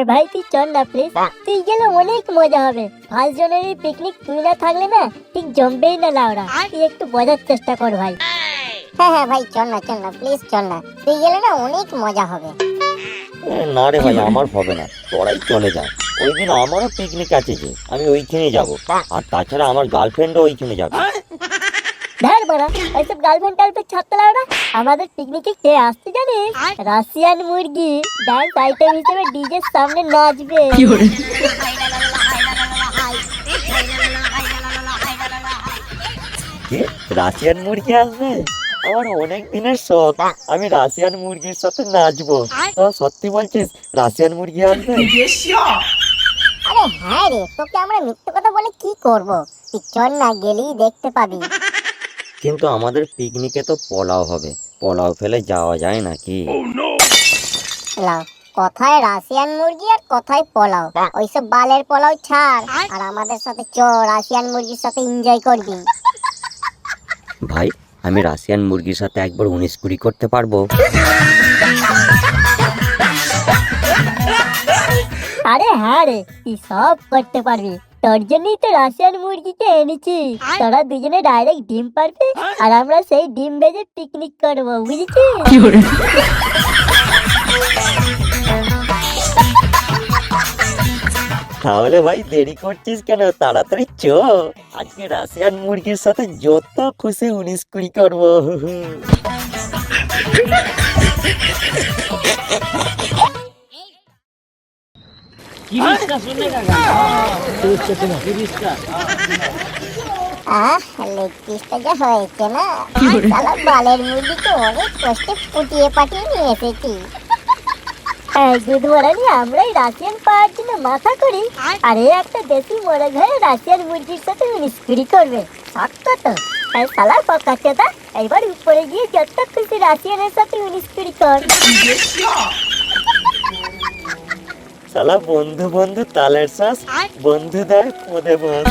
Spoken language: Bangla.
ভাই তুই চল না প্লিজ, তুই গেলে অনেক মজা হবে। 5 জনের এই পিকনিক, তুই না থাকলে না ঠিক জমবেই না লাউড়া। তুই একটু বোঝার চেষ্টা কর ভাই। হ্যাঁ ভাই চল না প্লিজ চল না, তুই গেলে না অনেক মজা হবে। না রে ভাই, আমার হবে না, তোরাই চলে যা। ওই দিন আমারও পিকনিক আছে যে, আমি ওইখানে যাব। আর তাছাড়া আমার গার্লফ্রেন্ডও ওইখানে যাবে। ধর বড়া, এইসব গার্লফ্রেন্ড ছাড়তে লাউড়া। আমাদের পিকনিকে কে আসছে জানিস? রাশিয়ান মুরগি ডান্স আইটেম হিসেবে ডিজের সামনে নাচবে। কি রাশিয়ান মুরগি আসবে? আমার অনেক দিনের শখ, আমি রাশিয়ান মুরগির সাথে নাচবো। তো সত্যি বলছিস রাশিয়ান মুরগি আসবে? আরে হ্যাঁ রে, তোকে আমরা মিথ্যে কথা বলে কি করব? তুই চল না, গেলেই দেখতে পাবি। কিন্তু আমাদের পিকনিকে তো পোলাও হবে, পোলাও ফেলে যাওয়া যায় নাকি? লাও, কথায় রাশিয়ান মুরগি আর কথায় পোলাও। ওইসব বালের পোলাও ছাড়, আর আমাদের সাথে চ, রাশিয়ান মুরগির সাথে এনজয় করবি। ভাই, আমি রাশিয়ান মুরগির সাথে একবার 19-20 করতে পারবো? আরে হ্যাঁ রে, তুই সব করতে পারবি। তোর জন্যই তো রাশিয়ান মুরগিকে এনেছি। তোরা দুজনে ডাইরেক্ট ডিম পারবি, আর আমরা সেই ডিম ভেজে পিকনিক করবো, বুঝেছিস? তাহলে ভাই দেরি করছিস কেন? তাড়াতাড়ি চ, আজকে রাশিয়ান মুরগির সাথে যত খুশি 19-20 করবো। লেগ পিসটা যা হয়েছে না, শালা বালের মুরগিকে অনেক কষ্টে ফুটিয়ে পাঠিয়ে নিয়ে এসেছি। দুধ মরা নিয়ে আমরাই রাশিয়ান পাওয়ার জন্য মাথা করি, আর এ একটা দেশি মরে ঘরে রাশিয়ান মুরগির সাথে মিস্ত্রি করবে। শক্ত তো শালা পকাচোদা। এবার উপরে গিয়ে যত খুশি রাশিয়ানের সাথে মিস্ত্রি কর। শালা বন্ধু বন্ধু তালের শ্বাস, বন্ধু দেয় পদে বাঁধ।